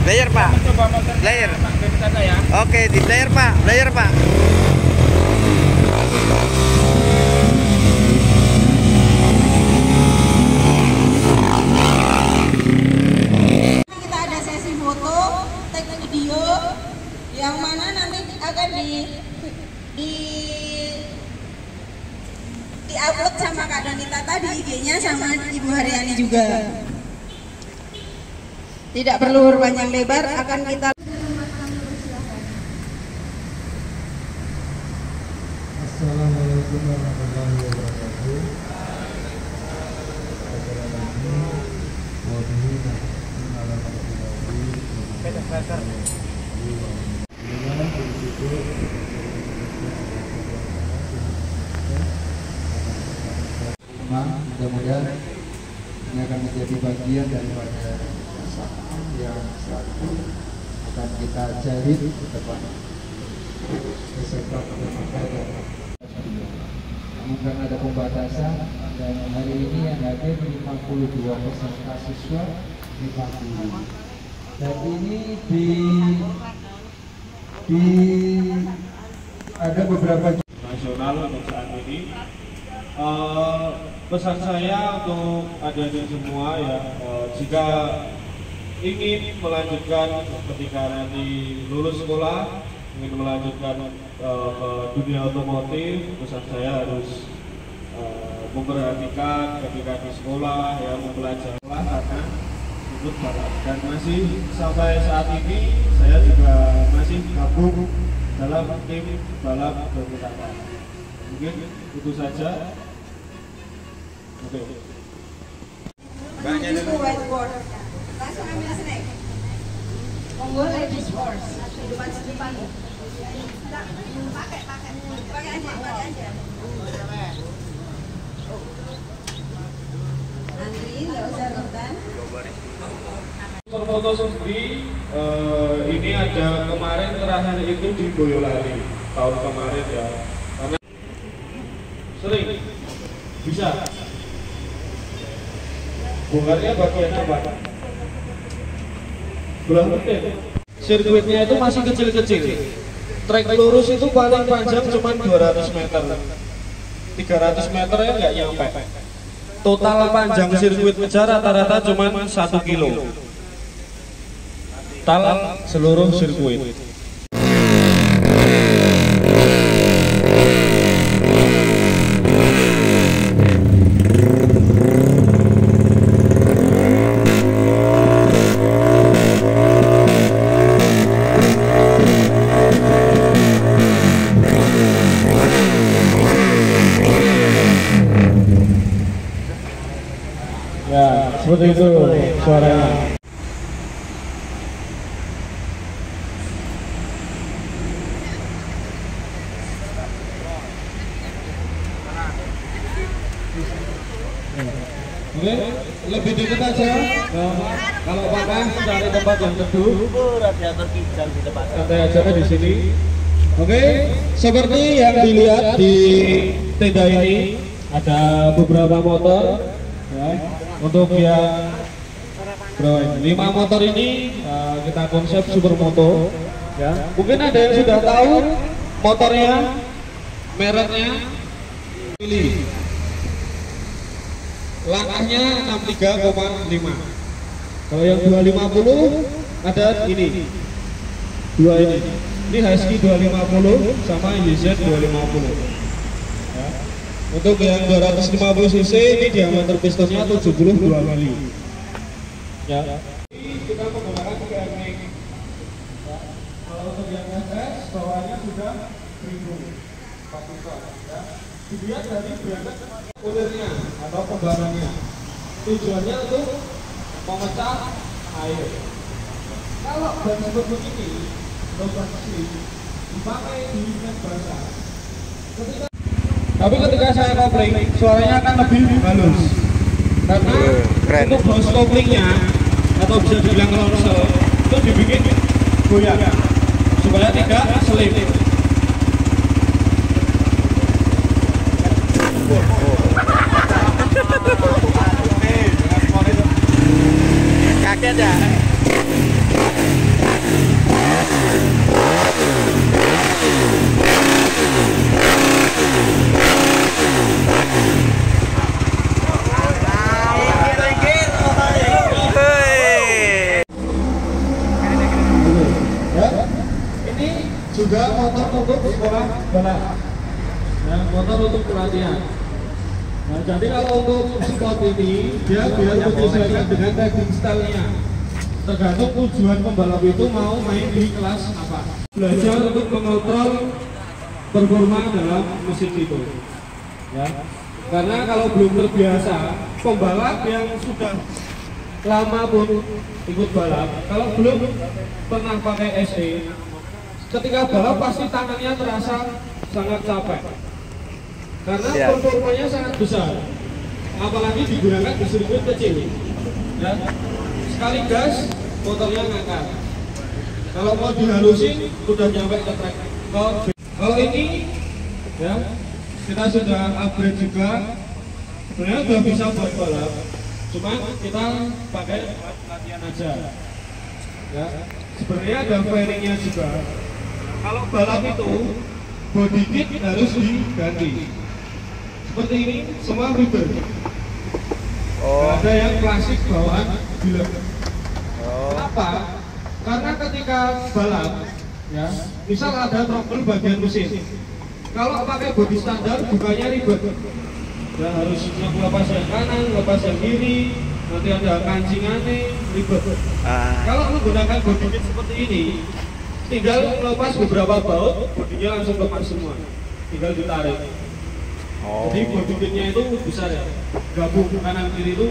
Layar Pak. Layar. Oke, di layar Pak. Layar Pak. Kita ada sesi foto, take video, yang mana nanti akan di-upload sama Kak Donita tadi IG-nya sama Ibu Haryani juga. Tidak perlu berpanjang lebar, akan kita Assalamualaikum warahmatullahi wabarakatuh. Mudah-mudahan ini akan menjadi bagian daripada usaha yang satu akan kita cari ke depan beserta kepada. Namun karena ada pembatasan dan hari ini yang hadir 52 peserta siswa dipakili. Dan ini ada beberapa nasional untuk saat ini. Pesan saya untuk adik-adik semua ya, jika ingin melanjutkan ketika nanti lulus sekolah, ingin melanjutkan ke dunia otomotif, pesan saya harus memperhatikan ketika di sekolah ya, mempelajari karena ikut balap. Dan masih sampai saat ini saya juga masih gabung dalam tim balap berputaran. Mungkin itu saja. Oke. menuju ke whiteboard. Langsung ambil snack. Monggo ladies first. Depan. Pakai aja. Antri, nggak usah rebutan. Foto sendiri ini ada kemarin terakhir itu di Boyolali tahun kemarin ya. Karena sering bisa. Bongkarnya bagian apa? Belah menit. Sirkuitnya itu masih kecil-kecil. Trek lurus itu paling panjang cuma 200 meter. 300 meter ya nggak nyampe. Total panjang sirkuit ngejar rata-rata cuma 1 kilo. Total seluruh sirkuit. Ya, seperti itu suaranya. Oke, lebih dekat aja. Kalau panas cari tempat yang teduh. Radiator kijang di depan. Santai aja di sini. Oke, seperti yang dilihat di tenda ini ada beberapa motor. Ya, untuk yang 5 motor ini kita konsep supermoto. Ya, mungkin ada yang sudah tahu motornya, mereknya, pilih. Langkahnya 63,5. Kalau yang 250 ada ini. Dua ini. Ini Husky 250 sama YZ 250. Ya. Untuk yang 250 cc ini diameter pistonnya 72 kali. Ya. Kita menggunakan keramik. Ya. Kalau untuk yang SS bawahnya sudah pelindung pastikan. Ya. Dilihat dari berangkat kulirnya atau pembarannya. Tujuannya untuk memecah air. Kalau ban seperti ini, lubang slip dipakai di net basah. Tapi ketika saya kopling, suaranya akan lebih halus. Karena untuk hose koplingnya atau bisa dibilang ronsel itu dibikin goyang supaya tidak selip. Kaget ya? sekolah balap. Nah, motor untuk pelatihan. Nah, jadi kalau untuk sport ini dia biar menyesuaikan dengan riding style-nya. Tergantung tujuan pembalap itu mau main di kelas apa. Belajar untuk mengontrol performa dalam mesin itu. Ya. Karena kalau belum terbiasa, pembalap yang sudah lama pun ikut balap, kalau belum pernah pakai SE, ketika balap pasti tangannya terasa sangat capek. Karena performanya sangat besar, apalagi digunakan di sirkuit kecil. Ya. Sekali gas, motornya ngangkat. Kalau mau dihalusin, udah nyampe ke track. Kalau ini, ya, kita sudah upgrade juga. Sebenarnya udah bisa buat balap, cuma kita pakai latihan aja. Ya, sebenarnya ada fairingnya juga. Kalau balap itu body kit harus diganti. Seperti ini, semua rubber. Ada yang klasik bawaan bilang. Kenapa? Karena ketika balap, ya, misal ada trouble bagian mesin. Kalau pakai bodi standar bukannya ribet. Ya harus lepas yang kanan, lepas yang kiri, nanti ada kancingannya, ribet. Kalau menggunakan bodi kit seperti ini, tinggal lepas beberapa baut, bodinya langsung lepas semua. Tinggal ditarik. Jadi bodi kitnya itu besar ya. Gabung kanan kiri itu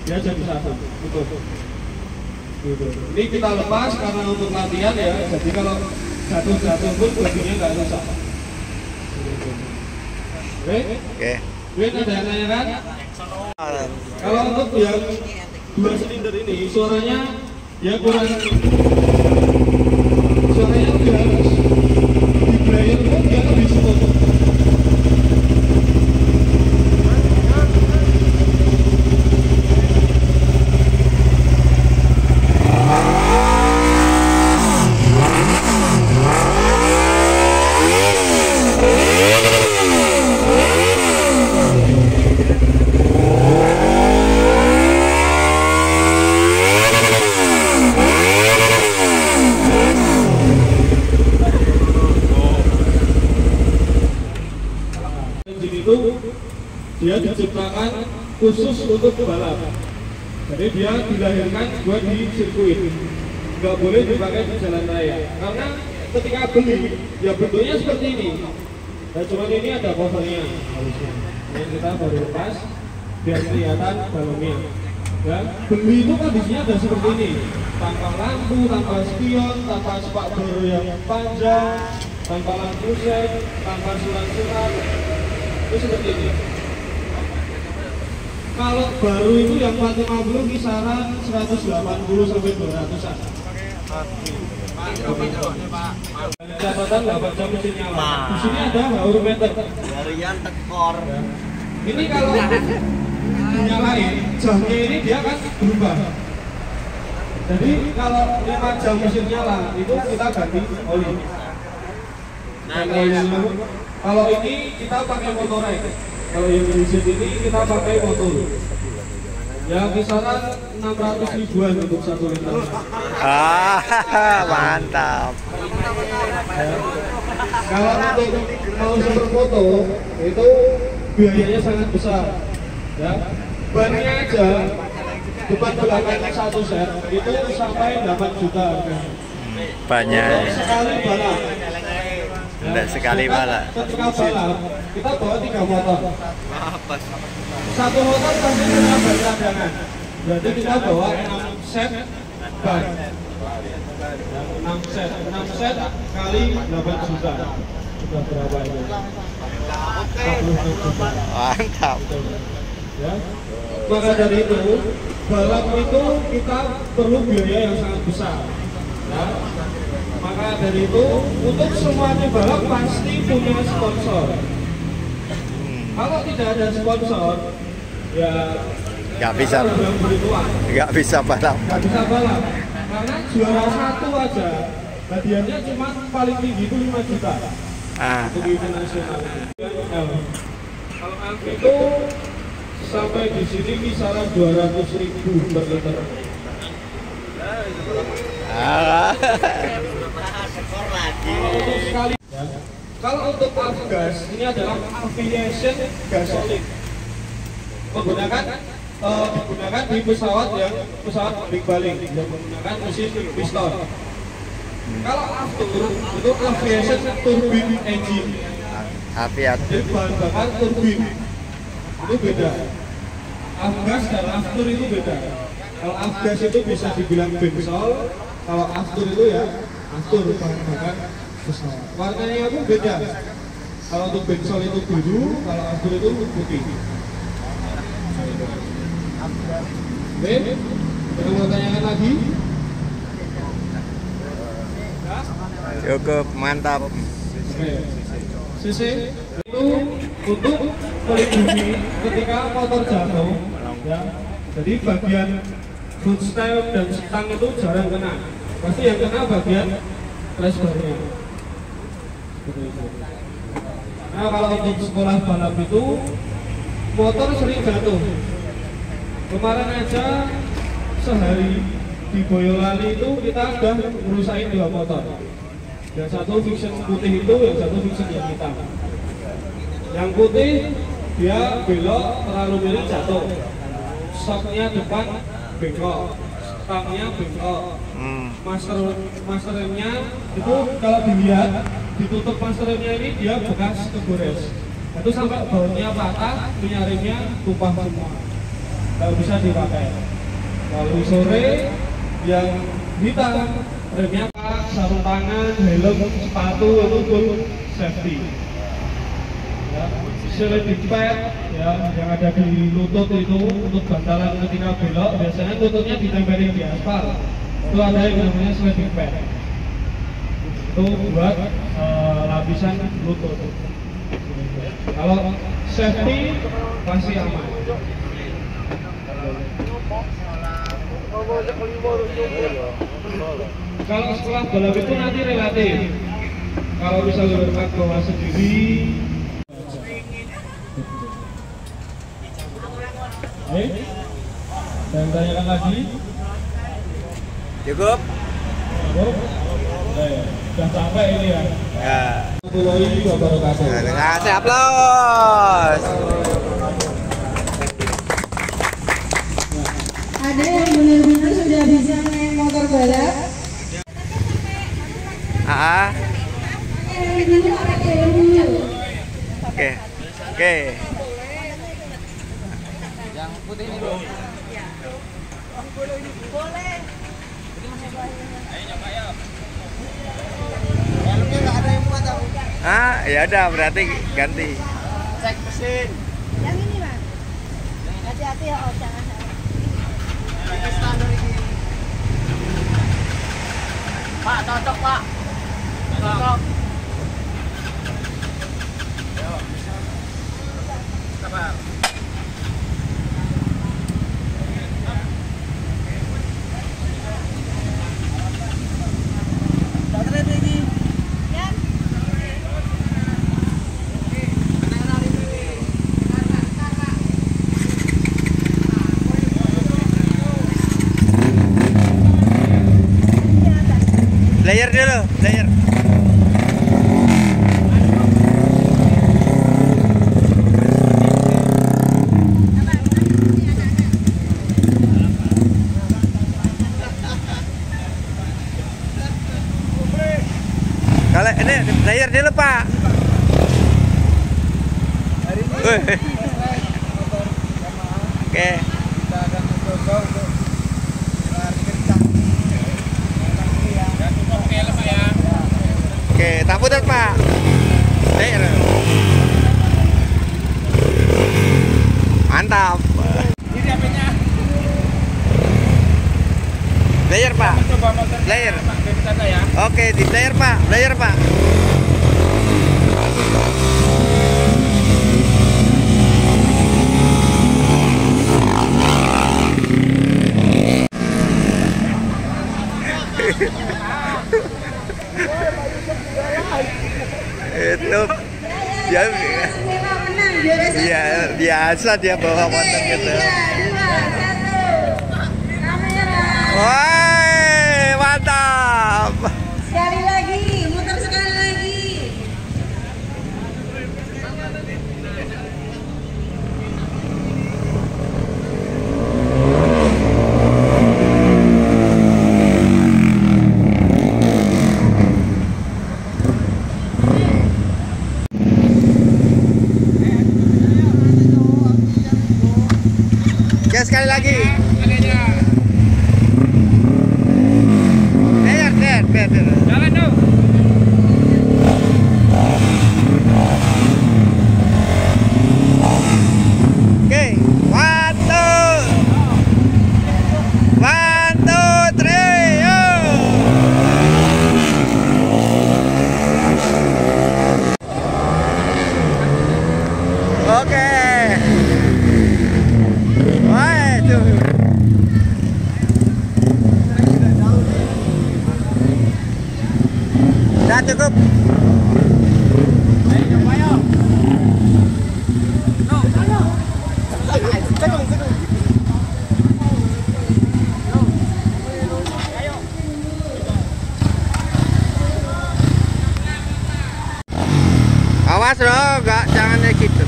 dia jadi satu. Betul. Ini kita lepas karena untuk latihan ya. Jadi kalau jatuh pun bodinya nggak rusak. Oke. Win ada yang nanya kan? Kalau untuk yang 2 silinder ini suaranya ya kurang. Suaranya lebih halus. Di player pun dia lebih smooth. Dia diciptakan khusus untuk balap. Jadi dia dilahirkan buat di sirkuit, nggak boleh dipakai di jalan raya. Karena ketika beli, ya bentuknya seperti ini. Dan cuma ini ada covernya harusnya. Yang kita baru lepas, biar kelihatan dalamnya. Ya, beli itu kondisinya ada seperti ini, tanpa lampu, tanpa spion, tanpa spakbor yang panjang, tanpa lampu set, tanpa surat-surat. Itu seperti ini. Kalau baru itu yang 450 kisaran 180 sampai 200-an. Catatan 8 jam mesin nyala. Di sini ada haurometer. Varian tekor. Ini kalau dinyalain, jamnya ini dia kan berubah. Jadi kalau 5 jam mesin nyala itu kita ganti oli. Kalau ini kita pakai motorek. Kalau yang mesin ini kita pakai motor. Ya kisaran 600 ribuan untuk 1 liter. Mantap. Ya. Kalau untuk mau superfoto itu biayanya sangat besar. Ya. Bannya aja depan belakangnya 1 set itu sampai 8 juta. Banyak. Sekali balap. Enggak sekali balap. Ketika balap kita bawa 3 motor. 1 motor pasti punya ban cadangan. Berarti kita bawa 6 set ban. 6 set kali 8 juta. Sudah berapa itu? 46 juta. Mantap. Ya. Maka dari itu balap itu kita perlu biaya yang sangat besar. Ya. Maka dari itu untuk semua balap pasti punya sponsor. Kalau tidak ada sponsor, ya nggak bisa balap. Nggak bisa balap. Karena juara 1 aja hadiahnya cuma paling tinggi itu 5 juta. Untuk event nasional. Kalau Elf itu sampai di sini kisaran 200.000 per liter. Kalau untuk sekali, ya, Kalau untuk Avgas ini adalah aviation gasolin, digunakan di pesawat balik-balik yang menggunakan mesin piston. Kalau Aftur itu aviation turbine engine, Aviator. jadi bahan bakar turbin itu beda. Avgas dan Aftur itu beda. Kalau Avgas itu bisa dibilang bensol, kalau Aftur itu ya Aftur bahan bakar pesawat. Warnanya pun beda. Kalau untuk bensol itu biru, kalau Aftur itu putih. Oke, ada mau tanyakan lagi? Cukup mantap. Oke. CC itu untuk melindungi ketika motor jatuh, ya. Jadi bagian footstep dan stang itu jarang kena. Pasti yang kena bagian flashbarnya. Nah, kalau untuk sekolah balap itu motor sering jatuh. Kemarin aja sehari di Boyolali itu kita sudah merusakin 2 motor. Yang satu fiction putih itu, yang satu fiction yang hitam. Yang putih dia belok terlalu miring jatuh. Shocknya depan bengkok, stangnya bengkok. Masternya itu kalau dilihat ditutup masternya ini dia bekas kegores. Itu sampai bautnya patah, minyak remnya tumpah semua. Kalau bisa dipakai. Lalu sore yang hitam, remnya sarung tangan, helm, sepatu itu full safety. Ya, sliding pad ya yang ada di lutut itu untuk bantalan ketika belok, biasanya lututnya ditempelin di aspal. Itu ada yang namanya sliding pad. Itu buat lapisan lutut. Kalau safety pasti aman. Kalau sekolah balap itu nanti relatif. Kalau misalnya berangkat bawa sendiri, dan tanyakan lagi. Cukup? Sudah sampai ini ya. Ya. Mulai baru kasih. Kasih aplaus. Ada yang benar-benar sudah bisa naik motor balap? Oke. Oke. Yang putih ini dulu. Boleh. Ayo nyoba ya. Helmnya nggak ada yang muat aku. Ya udah berarti ganti. Cek mesin. Yang ini Mas. Hati-hati ya, oh jangan. Ini standar ini. Pak, cocok Pak. Cocok. Ayo. Sabar. Layer dulu, layer. Kalau ini layer dulu Pak. Oke. Kita akan mencoba untuk lari kencang. Oke, tak putar Pak. Layer. Mantap. Ini HP-nya. Layer Pak. Coba motor. Layer. Pak, dari sana ya. Oke, di layer Pak. Layer Pak. Itu ya, ya biasa dia bawa motor gitu. 3, 2, 1. Kamera. Woi, mantap. Sekali lagi, muter sekali lagi. tutup. Awas loh, jangan kayak gitu.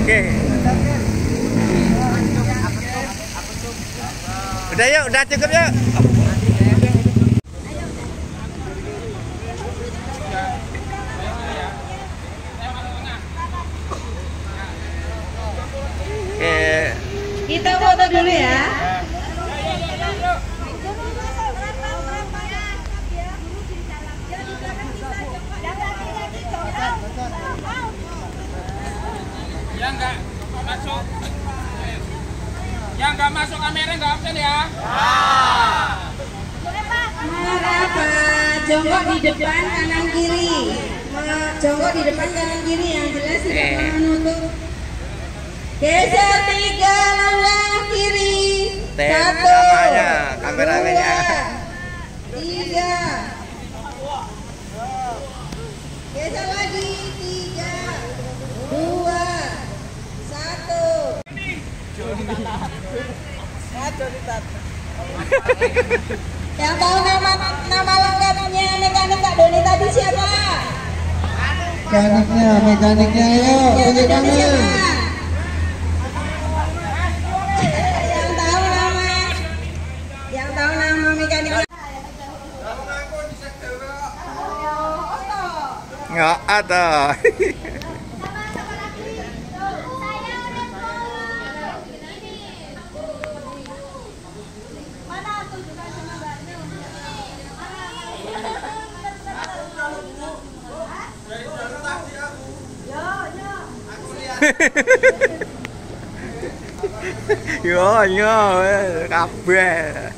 Oke. Udah yuk, udah cukup yuk. Oke. Kita foto dulu ya. Yang nggak masuk kamera nggak absen ya. Apa? Jongkok di depan kanan kiri. Jongkok di depan kanan kiri yang jelas tidak menutup. Geser 3 langkah kiri. 1, Namanya, kameramennya. 3. Geser lagi 3, 2, 1. Yang tahu nama lengkapnya mekanik Kak Doni tadi siapa? Mekaniknya ayo tunjuk tangan. Yang tahu nama mekaniknya. Nggak ada. Yo, kabeh.